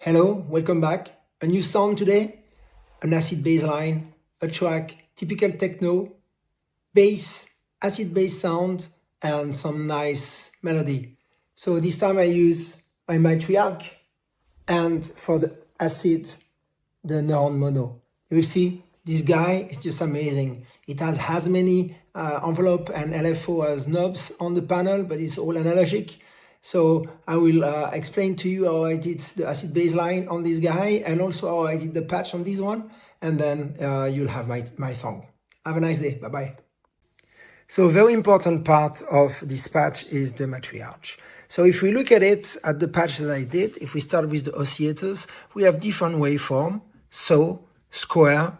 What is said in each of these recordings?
Hello, welcome back. A new sound today, an acid bass line, a track, typical techno, bass, acid bass sound, and some nice melody. So this time I use my Matriarch, and for the acid, the Norand Mono. You will see this guy is just amazing. It has as many envelope and LFO as knobs on the panel, but it's all analogic. So I will explain to you how I did the acid bass line on this guy and also how I did the patch on this one. And then you'll have my song. Have a nice day. Bye-bye. So a very important part of this patch is the Matriarch. So if we look at it, at the patch that I did, if we start with the oscillators, we have different waveform, so square,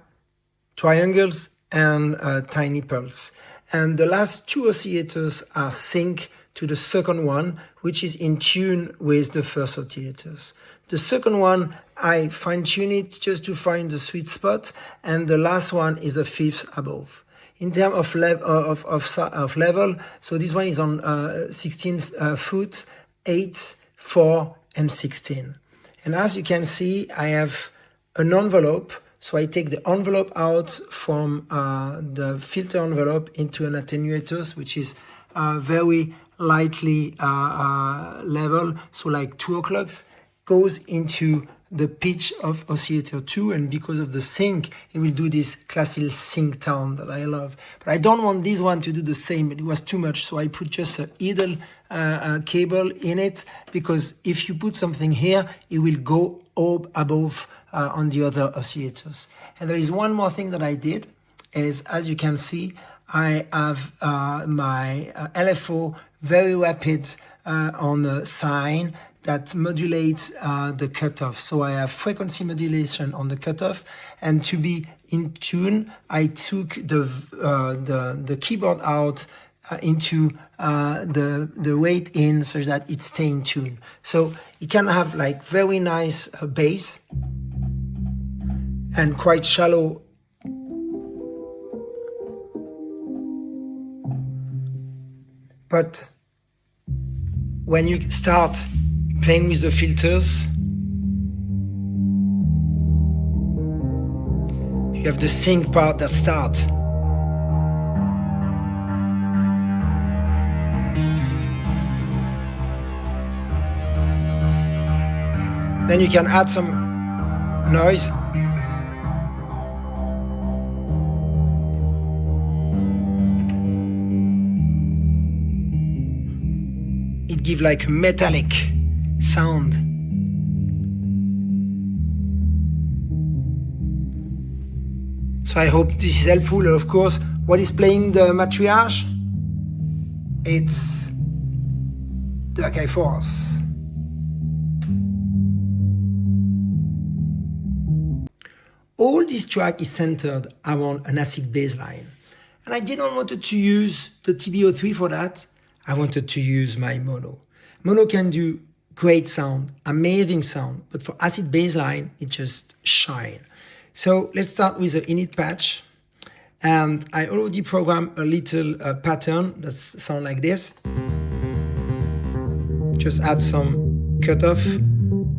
triangles, and tiny pulse. And the last two oscillators are sync to the second one, which is in tune with the first oscillators. The second one, I fine-tune it just to find the sweet spot, and the last one is a fifth above. In terms of level, so this one is on 16 foot, 8, 4, and 16. And as you can see, I have an envelope. So I take the envelope out from the filter envelope into an attenuators, which is very lightly level, so like 2 o'clocks, goes into the pitch of oscillator 2, and because of the sync, it will do this classical sync tone that I love. But I don't want this one to do the same, it was too much, so I put just a idle cable in it, because if you put something here, it will go up above on the other oscillators. And there is one more thing that I did, is as you can see, I have my LFO very rapid on the sine that modulates the cutoff. So I have frequency modulation on the cutoff, and to be in tune, I took the keyboard out into the weight in such that it stays in tune. So it can have like very nice bass and quite shallow but when you start playing with the filters, you have the sync part that starts. Then you can add some noise. It gives like a metallic sound. So I hope this is helpful. Of course, what is playing the Matriarch? It's the Akai Force. All this track is centered around an acid bass line. And I didn't want to use the TB03 for that. I wanted to use my mono. Mono can do great sound, amazing sound, but for acid bass line, it just shines. So let's start with the init patch. And I already programmed a little pattern that sounds like this. Just add some cutoff,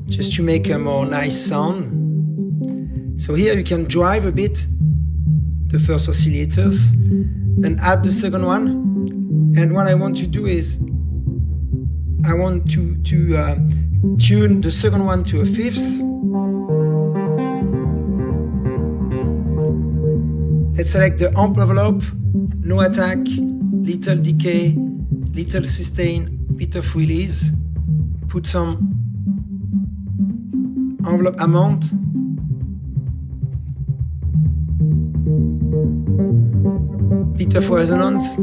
just to make a more nice sound. So here you can drive a bit the first oscillators, then add the second one. And what I want to do is, I want to tune the second one to a fifth. Let's select the amp envelope, no attack, little decay, little sustain, bit of release. Put some envelope amount. Bit of resonance.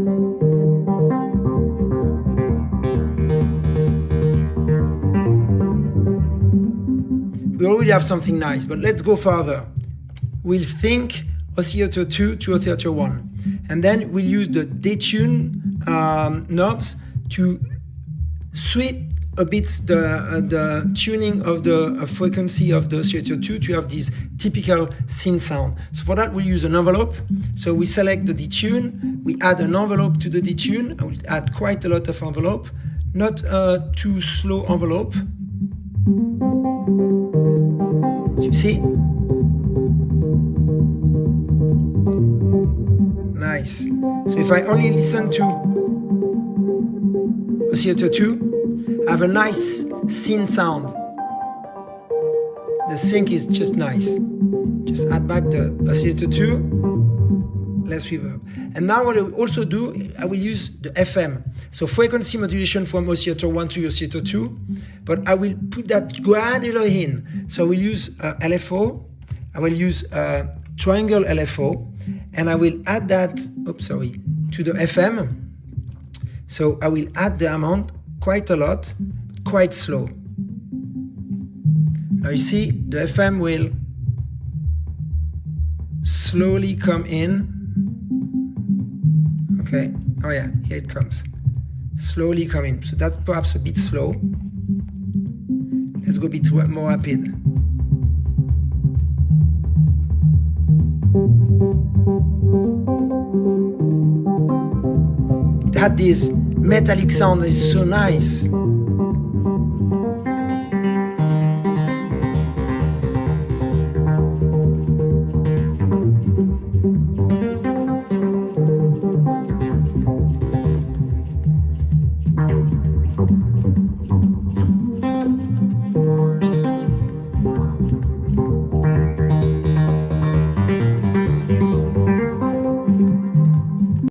We already have something nice, but let's go further. We'll think oscillator 2 to oscillator 1. And then we'll use the detune knobs to sweep a bit the tuning of the frequency of the oscillator 2 to have this typical synth sound. So for that, we'll use an envelope. So we select the detune, we add an envelope to the detune. I will add quite a lot of envelope, not too slow envelope. See? Nice. So if I only listen to oscillator 2, I have a nice synth sound. The sync is just nice. Just add back the oscillator 2, less reverb. And now what I will also do, I will use the FM. So frequency modulation from oscillator 1 to oscillator 2, but I will put that gradually in. So I will use LFO, I will use triangle LFO, and I will add that, to the FM. So I will add the amount quite a lot, quite slow. Now you see, the FM will slowly come in. Okay, oh yeah, here it comes. Slowly come in. So that's perhaps a bit slow. Let's go a bit more rapid. It had this metallic sound that is so nice.